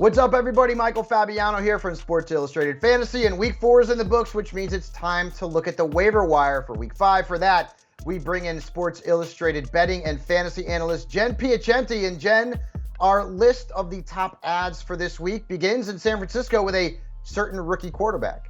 What's up, everybody? Michael Fabiano here from Sports Illustrated Fantasy, and Week 4 is in the books, which means it's time to look at the waiver wire for Week 5. For that, we bring in Sports Illustrated betting and fantasy analyst Jen Piacenti. And Jen, our list of the top ads for this week begins in San Francisco with a certain rookie quarterback.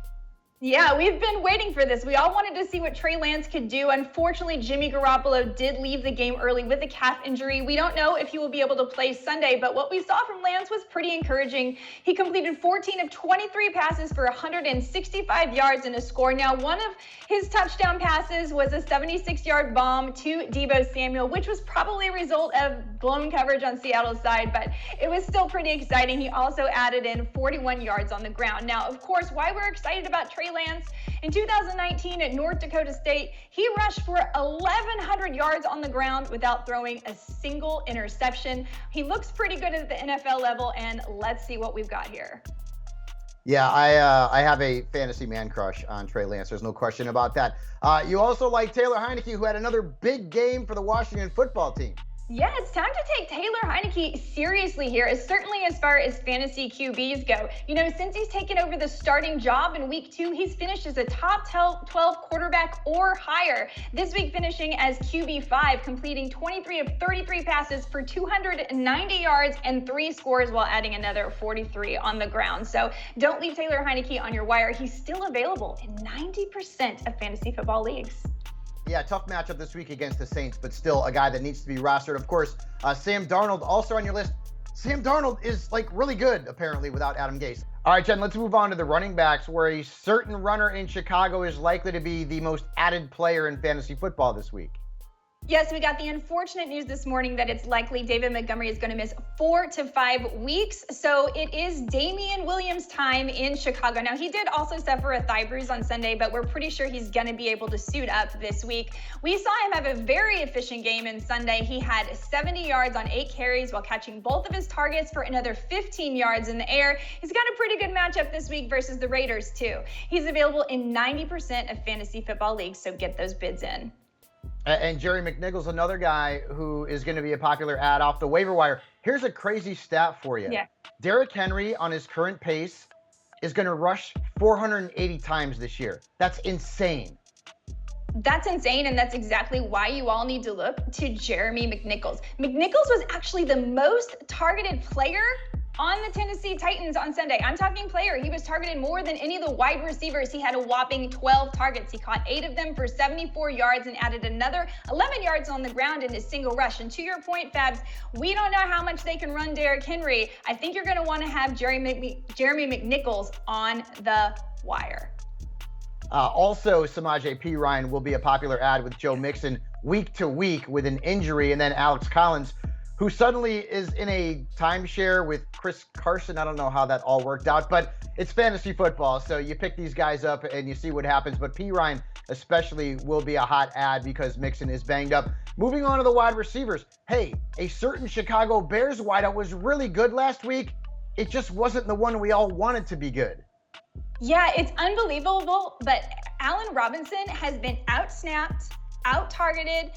Yeah, we've been waiting for this. We all wanted to see what Trey Lance could do. Unfortunately, Jimmy Garoppolo did leave the game early with a calf injury. We don't know if he will be able to play Sunday, but what we saw from Lance was pretty encouraging. He completed 14 of 23 passes for 165 yards and a score. Now, one of his touchdown passes was a 76-yard bomb to Deebo Samuel, which was probably a result of blown coverage on Seattle's side, but it was still pretty exciting. He also added in 41 yards on the ground. Now, of course, why we're excited about Trey Lance. In 2019 at North Dakota State, he rushed for 1,100 yards on the ground without throwing a single interception. He looks pretty good at the NFL level, and let's see what we've got here. Yeah, I have a fantasy man crush on Trey Lance. There's no question about that. You also like Taylor Heinicke, who had another big game for the Washington football team. Yeah, it's time to take Taylor Heinicke seriously here, certainly as far as fantasy QBs go. You know, since he's taken over the starting job in Week 2, he's finished as a top 12 quarterback or higher. This week finishing as QB5, completing 23 of 33 passes for 290 yards and 3 scores while adding another 43 on the ground. So don't leave Taylor Heinicke on your wire. He's still available in 90% of fantasy football leagues. Yeah, tough matchup this week against the Saints, but still a guy that needs to be rostered. Of course, Sam Darnold also on your list. Sam Darnold is really good, apparently, without Adam Gase. All right, Jen, let's move on to the running backs, where a certain runner in Chicago is likely to be the most added player in fantasy football this week. Yes, we got the unfortunate news this morning that it's likely David Montgomery is going to miss 4 to 5 weeks. So it is Damien Williams' time in Chicago. Now, he did also suffer a thigh bruise on Sunday, but we're pretty sure he's going to be able to suit up this week. We saw him have a very efficient game in Sunday. He had 70 yards on 8 carries while catching both of his targets for another 15 yards in the air. He's got a pretty good matchup this week versus the Raiders, too. He's available in 90% of fantasy football leagues, so get those bids in. And Jerry McNichols, another guy who is going to be a popular ad off the waiver wire. Here's a crazy stat for you. Yeah. Derrick Henry, on his current pace, is going to rush 480 times this year. That's insane. That's insane, and that's exactly why you all need to look to Jeremy McNichols. McNichols was actually the most targeted player on the Tennessee Titans on Sunday. I'm talking player. He was targeted more than any of the wide receivers. He had a whopping 12 targets. He caught 8 of them for 74 yards and added another 11 yards on the ground in his single rush. And to your point, Fabs, we don't know how much they can run Derrick Henry. I think you're going to want to have Jeremy McNichols on the wire. Also, Samaje Perine will be a popular ad with Joe Mixon week to week with an injury. And then Alex Collins, who suddenly is in a timeshare with Chris Carson. I don't know how that all worked out, but it's fantasy football, so you pick these guys up and you see what happens. But Perine especially will be a hot ad because Mixon is banged up. Moving on to the wide receivers. Hey, a certain Chicago Bears wideout was really good last week. It just wasn't the one we all wanted to be good. Yeah, it's unbelievable, but Allen Robinson has been out-snapped, out-targeted.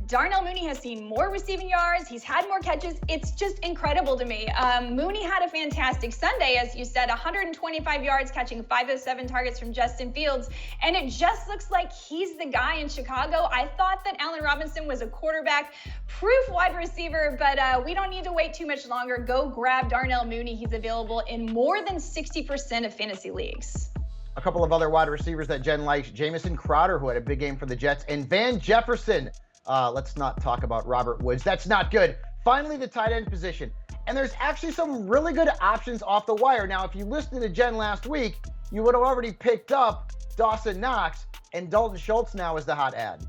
Darnell Mooney has seen more receiving yards. He's had more catches. It's just incredible to me. Mooney had a fantastic Sunday, as you said, 125 yards, catching 5 of 7 targets from Justin Fields. And it just looks like he's the guy in Chicago. I thought that Allen Robinson was a quarterback-proof wide receiver, but we don't need to wait too much longer. Go grab Darnell Mooney. He's available in more than 60% of fantasy leagues. A couple of other wide receivers that Jen likes, Jamison Crowder, who had a big game for the Jets, and Van Jefferson. Let's not talk about Robert Woods. That's not good. Finally, the tight end position. And there's actually some really good options off the wire. Now, if you listened to Jen last week, you would have already picked up Dawson Knox, and Dalton Schultz now is the hot ad.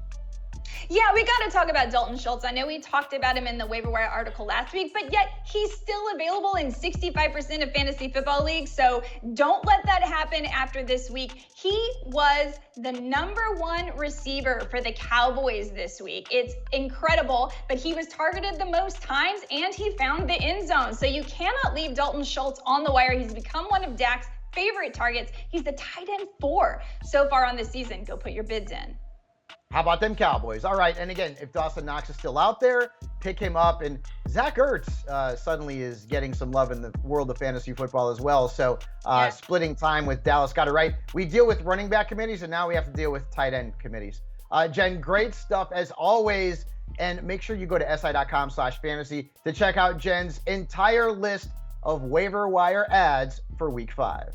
Yeah, we got to talk about Dalton Schultz. I know we talked about him in the waiver wire article last week, but yet he's still available in 65% of fantasy football leagues. So don't let that happen after this week. He was the #1 receiver for the Cowboys this week. It's incredible, but he was targeted the most times and he found the end zone. So you cannot leave Dalton Schultz on the wire. He's become one of Dak's favorite targets. He's the tight end 4 so far on the season. Go put your bids in. How about them Cowboys? All right, and again, if Dawson Knox is still out there, pick him up. And Zach Ertz suddenly is getting some love in the world of fantasy football as well. So splitting time with Dallas got it right. We deal with running back committees, and now we have to deal with tight end committees. Jen, great stuff as always. And make sure you go to si.com/fantasy to check out Jen's entire list of waiver wire ads for week 5.